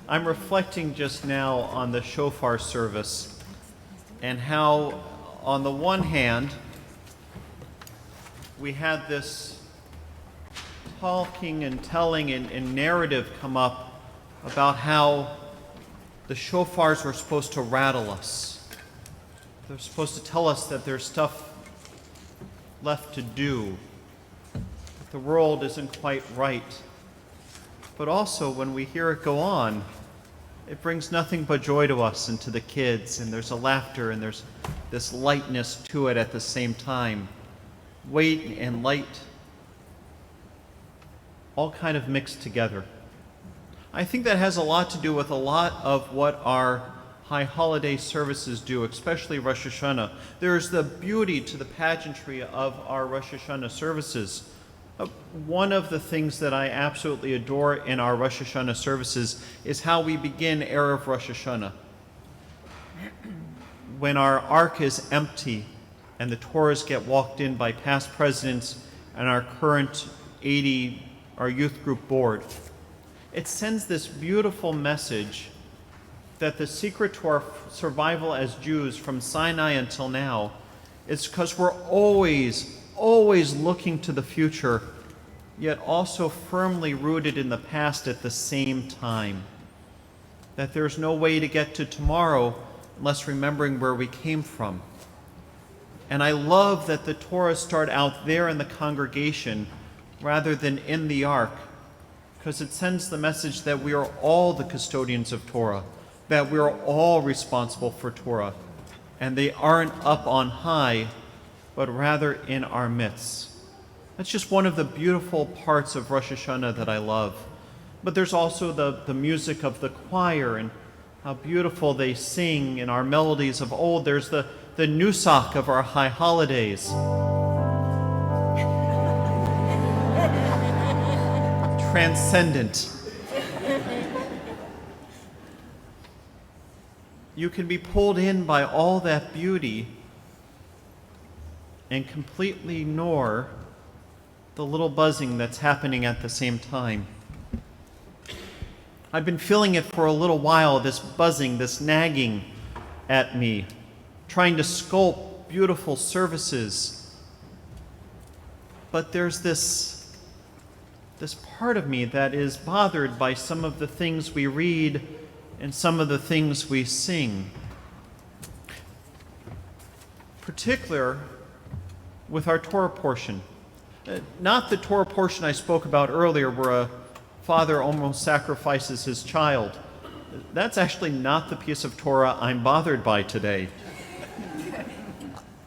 I'm reflecting just now on the shofar service and how, on the one hand, we had this talking and telling and narrative come up about how the shofars were supposed to rattle us. They're supposed to tell us that there's stuff left to do, that the world isn't quite right. But also, when we hear it go on, it brings nothing but joy to us and to the kids, and there's a laughter and there's this lightness to it at the same time. Weight and light, all kind of mixed together. I think that has a lot to do with a lot of what our high holiday services do, especially Rosh Hashanah. There's the beauty to the pageantry of our Rosh Hashanah services. One of the things that I absolutely adore in our Rosh Hashanah services is how we begin Erev Rosh Hashanah. When our ark is empty and the Torahs get walked in by past presidents and our current our youth group board, it sends this beautiful message that the secret to our survival as Jews from Sinai until now is because we're always looking to the future, yet also firmly rooted in the past at the same time. That there's no way to get to tomorrow unless remembering where we came from. And I love that the Torah start out there in the congregation rather than in the ark, because it sends the message that we are all the custodians of Torah, that we are all responsible for Torah, and they aren't up on high, but rather in our midst. That's just one of the beautiful parts of Rosh Hashanah that I love. But there's also the music of the choir and how beautiful they sing in our melodies of old. There's the nusach of our high holidays. Transcendent. You can be pulled in by all that beauty and completely ignore the little buzzing that's happening at the same time. I've been feeling it for a little while, this buzzing, this nagging at me, trying to sculpt beautiful services. But there's this part of me that is bothered by some of the things we read and some of the things we sing. Particular with our Torah portion. Not the Torah portion I spoke about earlier where a father almost sacrifices his child. That's actually not the piece of Torah I'm bothered by today.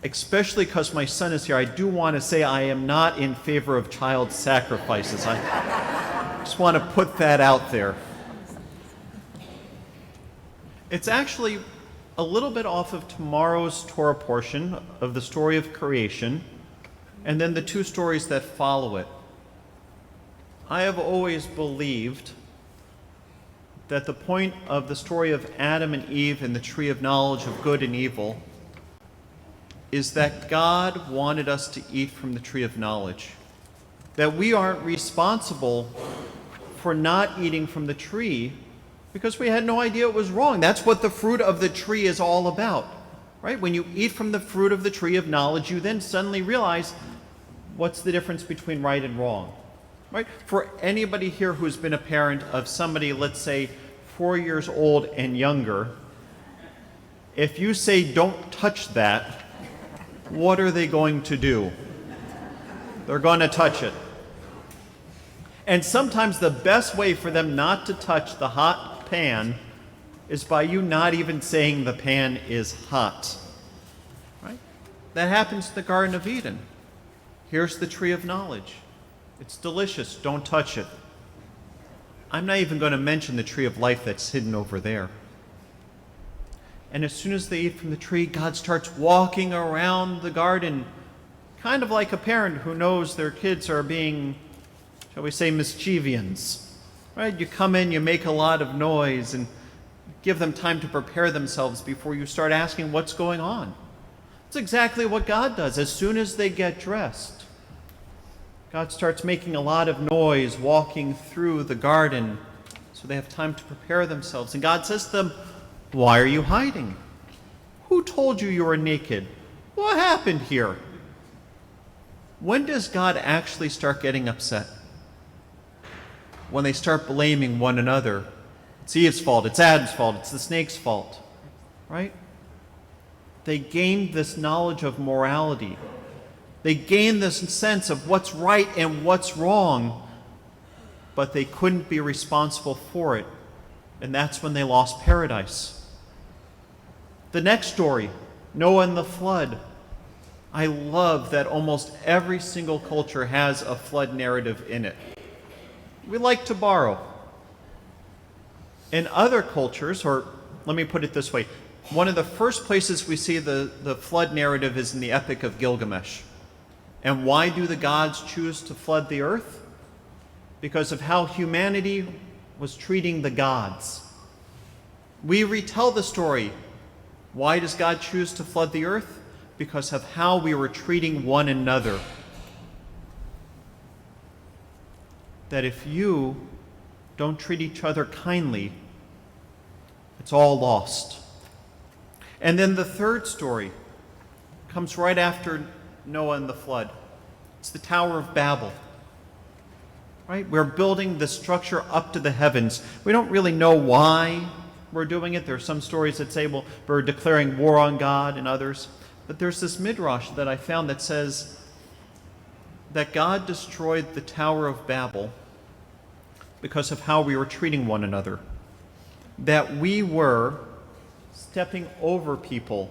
Especially because my son is here, I do want to say I am not in favor of child sacrifices. I just want to put that out there. It's actually a little bit off of tomorrow's Torah portion of the story of creation, and then the two stories that follow it. I have always believed that the point of the story of Adam and Eve and the tree of knowledge of good and evil is that God wanted us to eat from the tree of knowledge. That we aren't responsible for not eating from the tree because we had no idea it was wrong. That's what the fruit of the tree is all about, right? When you eat from the fruit of the tree of knowledge, you then suddenly realize what's the difference between right and wrong, right? For anybody here who's been a parent of somebody, let's say, 4 years old and younger, if you say, don't touch that, what are they going to do? They're going to touch it. And sometimes the best way for them not to touch the hot pan is by you not even saying the pan is hot. Right? That happens in the Garden of Eden. Here's the tree of knowledge. It's delicious. Don't touch it. I'm not even going to mention the tree of life that's hidden over there. And as soon as they eat from the tree, God starts walking around the garden, kind of like a parent who knows their kids are being, shall we say, mischievous. Right? You come in, you make a lot of noise, and give them time to prepare themselves before you start asking what's going on. It's exactly what God does. As soon as they get dressed, God starts making a lot of noise walking through the garden so so they have time to prepare themselves. And God says to them, "Why are you hiding? Who told you were naked? What happened here?" When does God actually start getting upset? When they start blaming one another. It's Eve's fault, it's Adam's fault, it's the snake's fault, right? They gained this knowledge of morality. They gained this sense of what's right and what's wrong, but they couldn't be responsible for it. And that's when they lost paradise. The next story, Noah and the flood. I love that almost every single culture has a flood narrative in it. We like to borrow. In other cultures, or let me put it this way, one of the first places we see the flood narrative is in the Epic of Gilgamesh. And why do the gods choose to flood the earth? Because of how humanity was treating the gods. We retell the story. Why does God choose to flood the earth? Because of how we were treating one another. That if you don't treat each other kindly, it's all lost. And then the third story comes right after Noah and the flood. It's the Tower of Babel. Right? We're building the structure up to the heavens. We don't really know why we're doing it. There are some stories that say, well, we're declaring war on God, and others. But there's this midrash that I found that says that God destroyed the Tower of Babel because of how we were treating one another. That we were stepping over people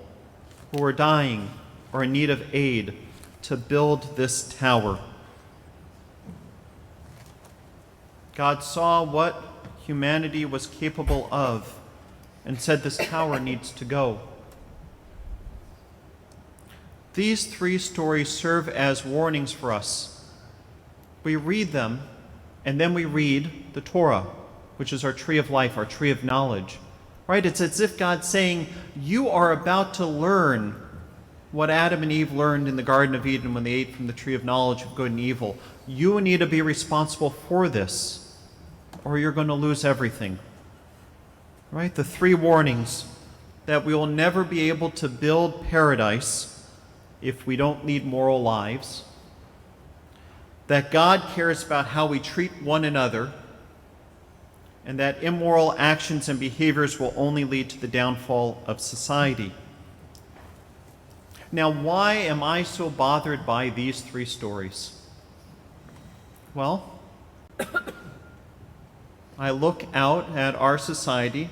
who were dying or in need of aid to build this tower. God saw what humanity was capable of and said this tower needs to go. These three stories serve as warnings for us. We read them, and then we read the Torah, which is our tree of life, our tree of knowledge. Right? It's as if God's saying, you are about to learn what Adam and Eve learned in the Garden of Eden when they ate from the tree of knowledge of good and evil. You need to be responsible for this, or you're going to lose everything. Right? The three warnings that we will never be able to build paradise if we don't lead moral lives, that God cares about how we treat one another, and that immoral actions and behaviors will only lead to the downfall of society. Now, why am I so bothered by these three stories? Well, I look out at our society,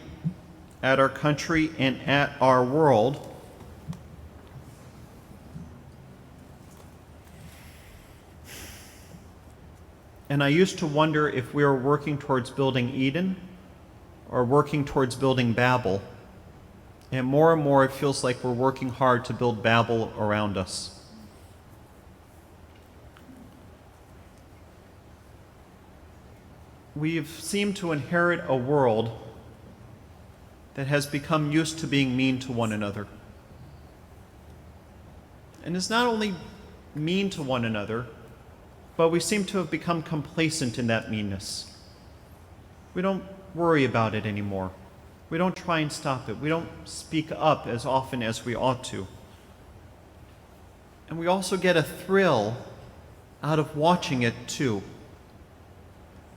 at our country, and at our world, and I used to wonder if we were working towards building Eden or working towards building Babel. And more it feels like we're working hard to build Babel around us. We've seemed to inherit a world that has become used to being mean to one another. And is not only mean to one another, but we seem to have become complacent in that meanness. We don't worry about it anymore. We don't try and stop it. We don't speak up as often as we ought to. And we also get a thrill out of watching it too.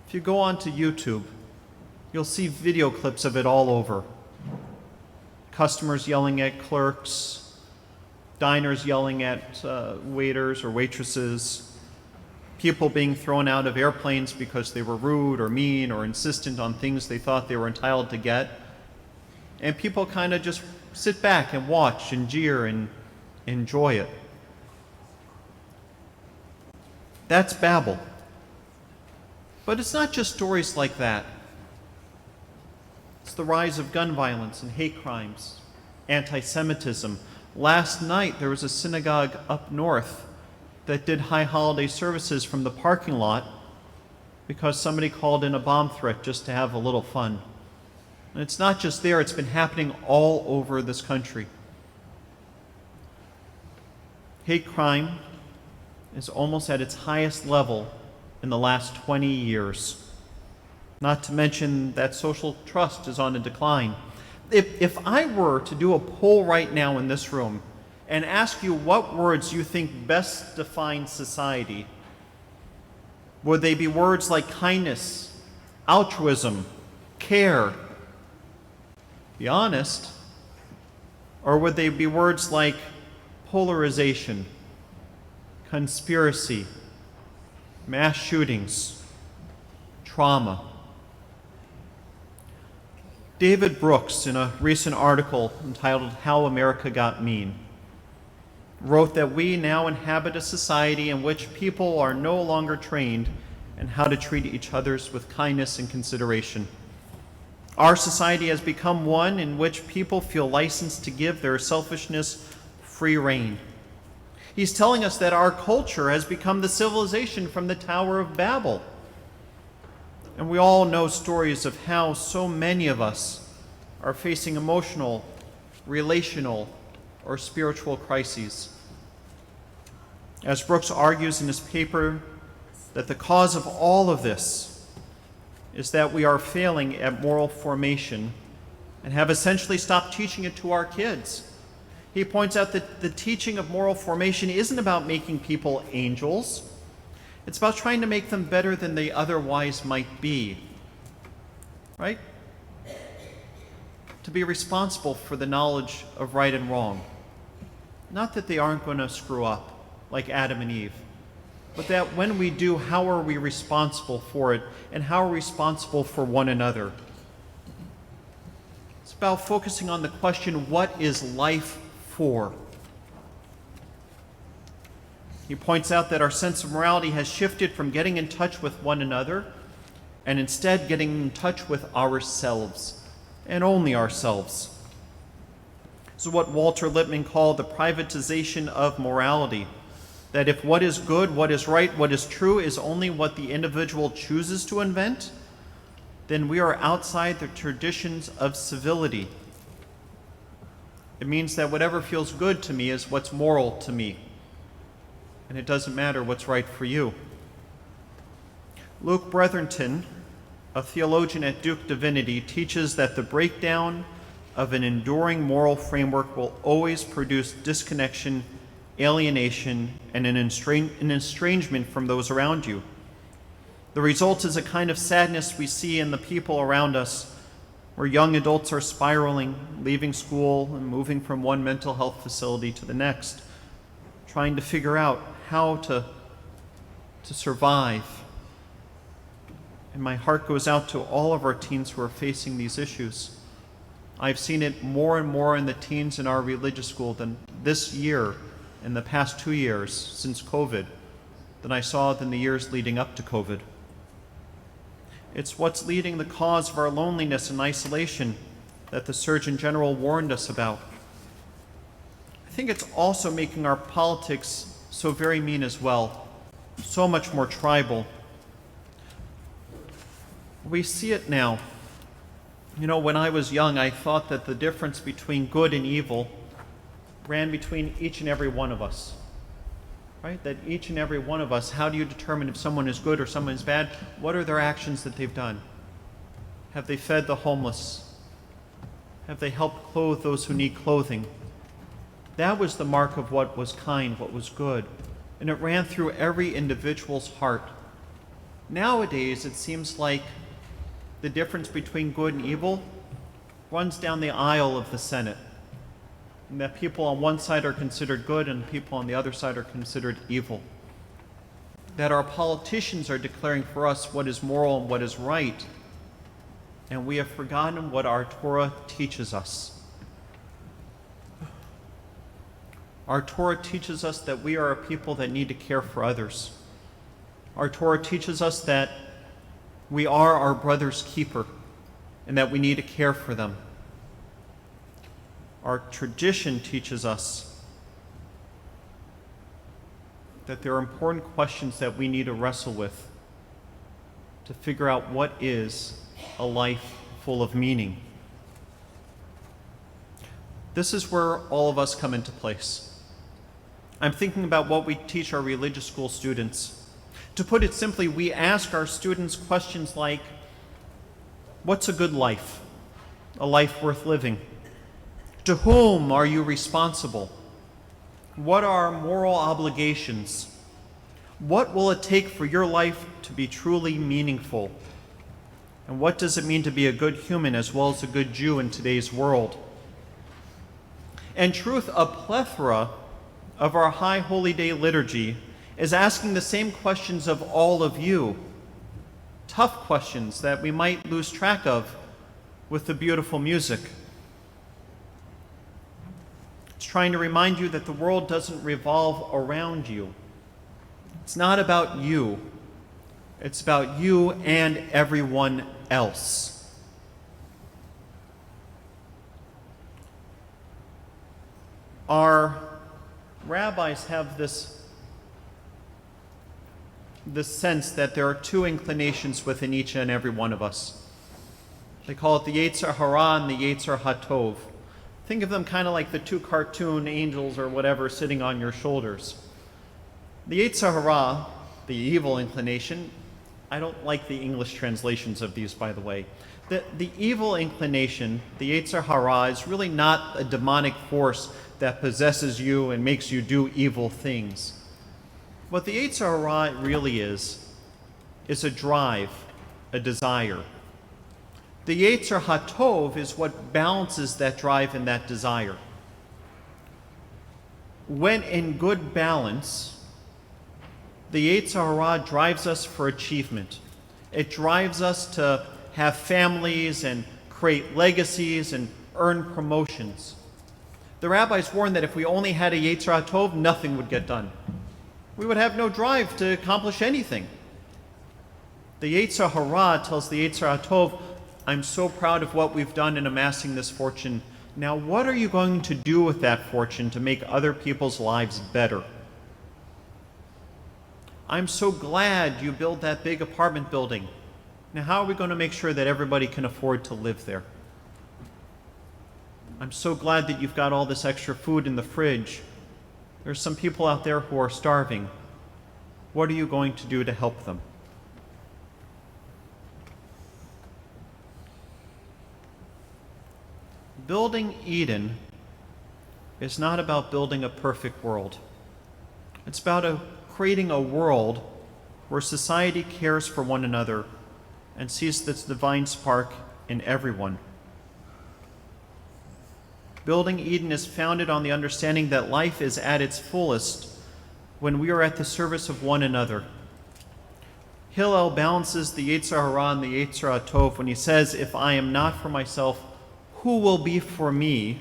If you go onto YouTube, you'll see video clips of it all over. Customers yelling at clerks, diners yelling at waiters or waitresses, people being thrown out of airplanes because they were rude or mean or insistent on things they thought they were entitled to get. And people kind of just sit back and watch and jeer and enjoy it. That's Babel. But it's not just stories like that. It's the rise of gun violence and hate crimes, anti-Semitism. Last night there was a synagogue up north that did high holiday services from the parking lot because somebody called in a bomb threat just to have a little fun. And it's not just there, it's been happening all over this country. Hate crime is almost at its highest level in the last 20 years. Not to mention that social trust is on a decline. If I were to do a poll right now in this room and ask you what words you think best define society, would they be words like kindness, altruism, care? Be honest. Or would they be words like polarization, conspiracy, mass shootings, trauma? David Brooks, in a recent article entitled How America Got Mean, wrote that we now inhabit a society in which people are no longer trained in how to treat each other with kindness and consideration. Our society has become one in which people feel licensed to give their selfishness free rein. He's telling us that our culture has become the civilization from the Tower of Babel. And we all know stories of how so many of us are facing emotional, relational, or spiritual crises. As Brooks argues in his paper, that the cause of all of this is that we are failing at moral formation and have essentially stopped teaching it to our kids. He points out that the teaching of moral formation isn't about making people angels. It's about trying to make them better than they otherwise might be, right? To be responsible for the knowledge of right and wrong. Not that they aren't going to screw up like Adam and Eve, but that when we do, how are we responsible for it, and how are we responsible for one another? It's about focusing on the question, what is life for? He points out that our sense of morality has shifted from getting in touch with one another and instead getting in touch with ourselves, and only ourselves. This is what Walter Lippmann called the privatization of morality, that if what is good, what is right, what is true is only what the individual chooses to invent, then we are outside the traditions of civility. It means that whatever feels good to me is what's moral to me, and it doesn't matter what's right for you. Luke Bretherton, a theologian at Duke Divinity, teaches that the breakdown of an enduring moral framework will always produce disconnection, alienation, and an estrangement from those around you. The result is a kind of sadness we see in the people around us, where young adults are spiraling, leaving school and moving from one mental health facility to the next, trying to figure out how to survive. And my heart goes out to all of our teens who are facing these issues. I've seen it more and more in the teens in our religious school than this year, in the past 2 years since COVID, than I saw in the years leading up to COVID. It's what's leading the cause of our loneliness and isolation that the Surgeon General warned us about. I think it's also making our politics so very mean as well, so much more tribal. We see it now. You know, when I was young, I thought that the difference between good and evil ran between each and every one of us, right? That each and every one of us, how do you determine if someone is good or someone is bad? What are their actions that they've done? Have they fed the homeless? Have they helped clothe those who need clothing? That was the mark of what was kind, what was good. And it ran through every individual's heart. Nowadays, it seems like the difference between good and evil runs down the aisle of the Senate. And that people on one side are considered good and people on the other side are considered evil. That our politicians are declaring for us what is moral and what is right. And we have forgotten what our Torah teaches us. Our Torah teaches us that we are a people that need to care for others. Our Torah teaches us that we are our brother's keeper and that we need to care for them. Our tradition teaches us that there are important questions that we need to wrestle with to figure out what is a life full of meaning. This is where all of us come into place. I'm thinking about what we teach our religious school students. To put it simply, we ask our students questions like, What's a good life? A life worth living? To whom are you responsible? What are moral obligations? What will it take for your life to be truly meaningful? And what does it mean to be a good human as well as a good Jew in today's world? In truth, a plethora of our High Holy Day liturgy is asking the same questions of all of you. Tough questions that we might lose track of with the beautiful music. It's trying to remind you that the world doesn't revolve around you. It's not about you. It's about you and everyone else. Our rabbis have this sense that there are two inclinations within each and every one of us. They call it the Yetzer Hara and the Yetzer HaTov. Think of them kind of like the two cartoon angels or whatever sitting on your shoulders. The Yetzer Hara, the evil inclination, I don't like the English translations of these, by the way. The evil inclination, the Yetzer Hara, is really not a demonic force that possesses you and makes you do evil things. What the Yetzer Hara really is a drive, a desire. The Yetzer HaTov is what balances that drive and that desire. When in good balance, the Yetzer Hara drives us for achievement. It drives us to have families and create legacies and earn promotions. The rabbis warned that if we only had a Yetzer HaTov, nothing would get done. We would have no drive to accomplish anything. The Yetzer Hara tells the Yetzer HaTov, I'm so proud of what we've done in amassing this fortune. Now, what are you going to do with that fortune to make other people's lives better? I'm so glad you built that big apartment building. Now, how are we going to make sure that everybody can afford to live there? I'm so glad that you've got all this extra food in the fridge. There's some people out there who are starving. What are you going to do to help them? Building Eden is not about building a perfect world. It's about creating a world where society cares for one another and sees this divine spark in everyone. Building Eden is founded on the understanding that life is at its fullest when we are at the service of one another. Hillel balances the Yetzer Hara and the Yetzer HaTov when he says, if I am not for myself, who will be for me?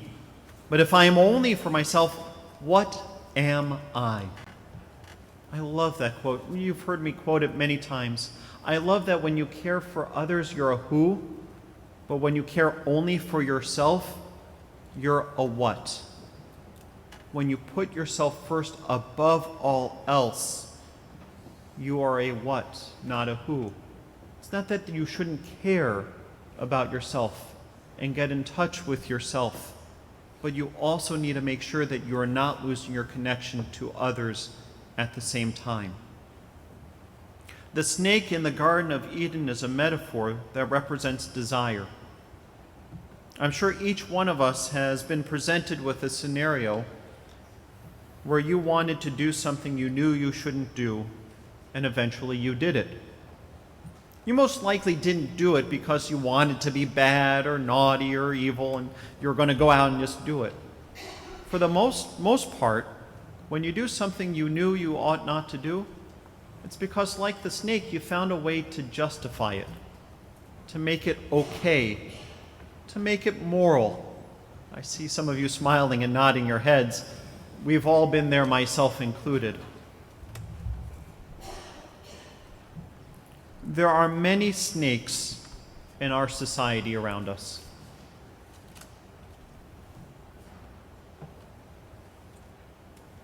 But if I am only for myself, what am I? I love that quote. You've heard me quote it many times. I love that when you care for others, you're a who, but when you care only for yourself, you're a what. When you put yourself first above all else, you are a what, not a who. It's not that you shouldn't care about yourself and get in touch with yourself, but you also need to make sure that you are not losing your connection to others at the same time. The snake in the Garden of Eden is a metaphor that represents desire. I'm sure each one of us has been presented with a scenario where you wanted to do something you knew you shouldn't do, and eventually you did it. You most likely didn't do it because you wanted to be bad or naughty or evil and you're going to go out and just do it. For the most part, when you do something you knew you ought not to do, it's because, like the snake, you found a way to justify it, to make it okay, to make it moral. I see some of you smiling and nodding your heads. We've all been there, myself included. There are many snakes in our society around us.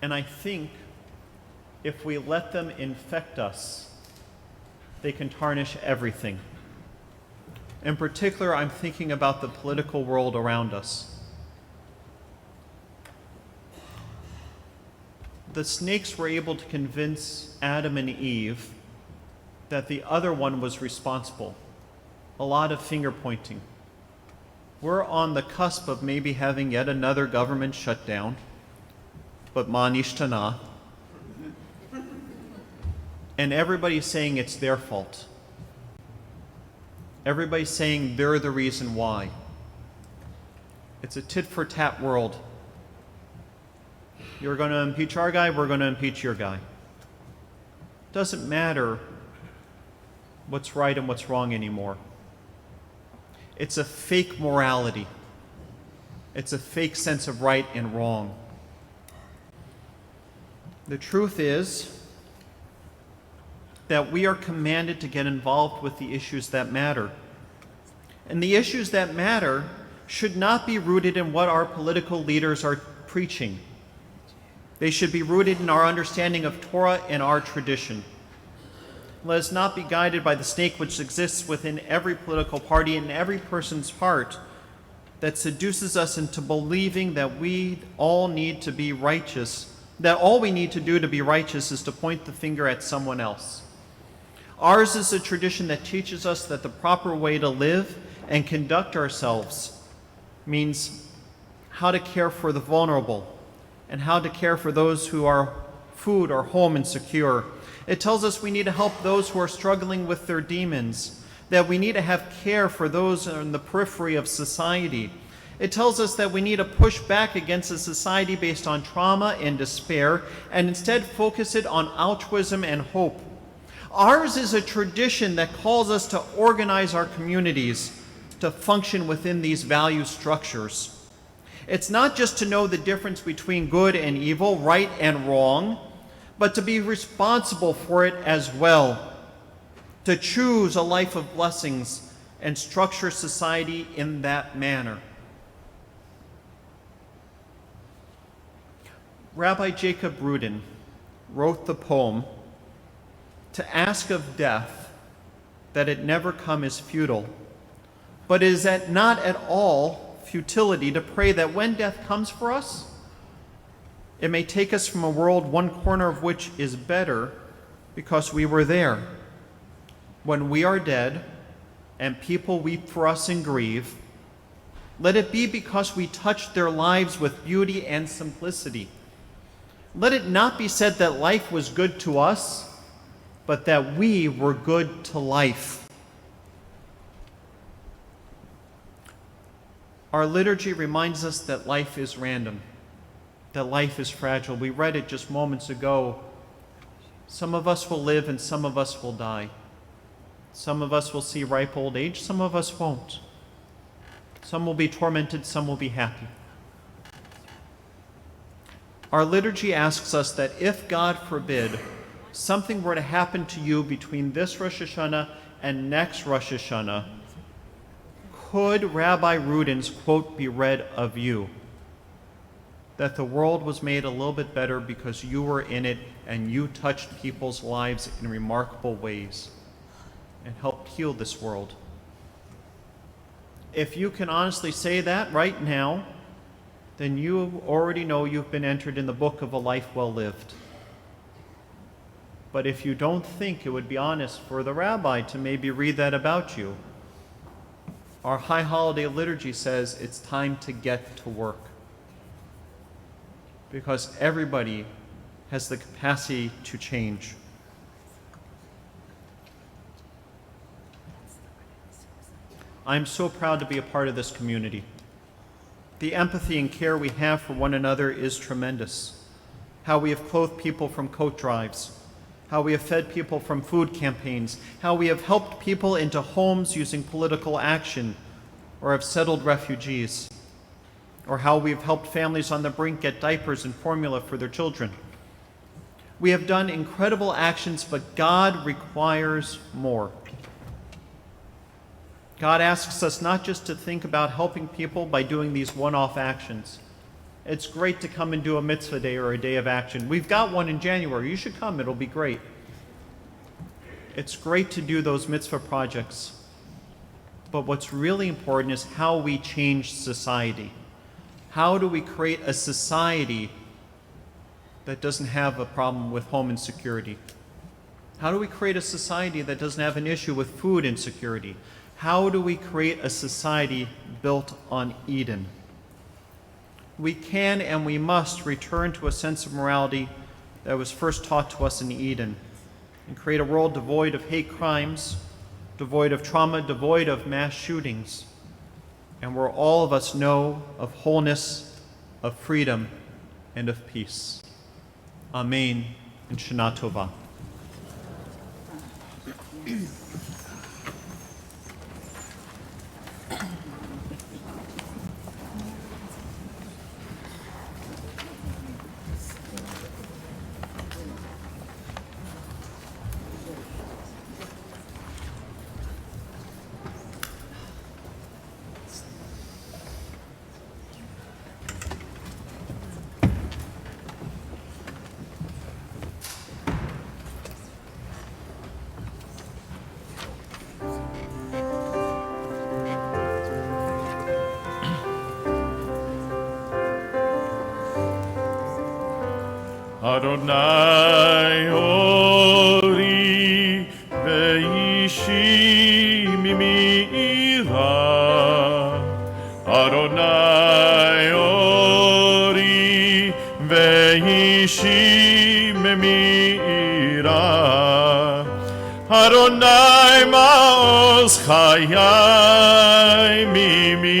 And I think if we let them infect us, they can tarnish everything. In particular, I'm thinking about the political world around us. The snakes were able to convince Adam and Eve that the other one was responsible. a lot of finger pointing. We're on the cusp of maybe having yet another government shutdown, but ma nishtana. And everybody's saying it's their fault. Everybody's saying they're the reason why. It's a tit-for-tat world. You're going to impeach our guy, we're going to impeach your guy. Doesn't matter what's right and what's wrong anymore. It's a fake morality. It's a fake sense of right and wrong. The truth is that we are commanded to get involved with the issues that matter. And the issues that matter should not be rooted in what our political leaders are preaching. They should be rooted in our understanding of Torah and our tradition. Let us not be guided by the snake which exists within every political party and every person's heart that seduces us into believing that we all need to be righteous, that all we need to do to be righteous is to point the finger at someone else. Ours is a tradition that teaches us that the proper way to live and conduct ourselves means how to care for the vulnerable and how to care for those who are food or home insecure. It tells us we need to help those who are struggling with their demons, that we need to have care for those in the periphery of society. It tells us that we need to push back against a society based on trauma and despair and instead focus it on altruism and hope. Ours is a tradition that calls us to organize our communities to function within these value structures. It's not just to know the difference between good and evil, right and wrong, but to be responsible for it as well, to choose a life of blessings and structure society in that manner. Rabbi Jacob Rudin wrote the poem, "To ask of death that it never come is futile, but is it not at all futility to pray that when death comes for us, it may take us from a world one corner of which is better because we were there. When we are dead and people weep for us and grieve, let it be because we touched their lives with beauty and simplicity. Let it not be said that life was good to us, but that we were good to life." Our liturgy reminds us that life is random, that life is fragile. We read it just moments ago. Some of us will live and some of us will die. Some of us will see ripe old age, some of us won't. Some will be tormented, some will be happy. Our liturgy asks us that if, God forbid, something were to happen to you between this Rosh Hashanah and next Rosh Hashanah, could Rabbi Rudin's quote be read of you? That the world was made a little bit better because you were in it and you touched people's lives in remarkable ways and helped heal this world. If you can honestly say that right now, then you already know you've been entered in the book of a life well lived. But if you don't think it would be honest for the rabbi to maybe read that about you, our High Holiday liturgy says it's time to get to work. Because everybody has the capacity to change. I'm so proud to be a part of this community. The empathy and care we have for one another is tremendous. How we have clothed people from coat drives, how we have fed people from food campaigns, how we have helped people into homes using political action, or have settled refugees, or how we have helped families on the brink get diapers and formula for their children. We have done incredible actions, but God requires more. God asks us not just to think about helping people by doing these one-off actions. It's great to come and do a mitzvah day or a day of action. We've got one in January. You should come. It'll be great. It's great to do those mitzvah projects. But what's really important is how we change society. How do we create a society that doesn't have a problem with home insecurity? How do we create a society that doesn't have an issue with food insecurity? how do we create a society built on Eden? We can and we must return to a sense of morality that was first taught to us in Eden and create a world devoid of hate crimes, devoid of trauma, devoid of mass shootings, and where all of us know of wholeness, of freedom, and of peace. Amen and Shana Tova. Adonai ori veishi mimira. Adonai ori veishi mimira. Adonai maoz chayai mimi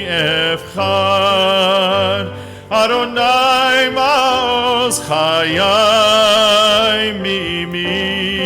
efchad. Adonai maoz chayai mimi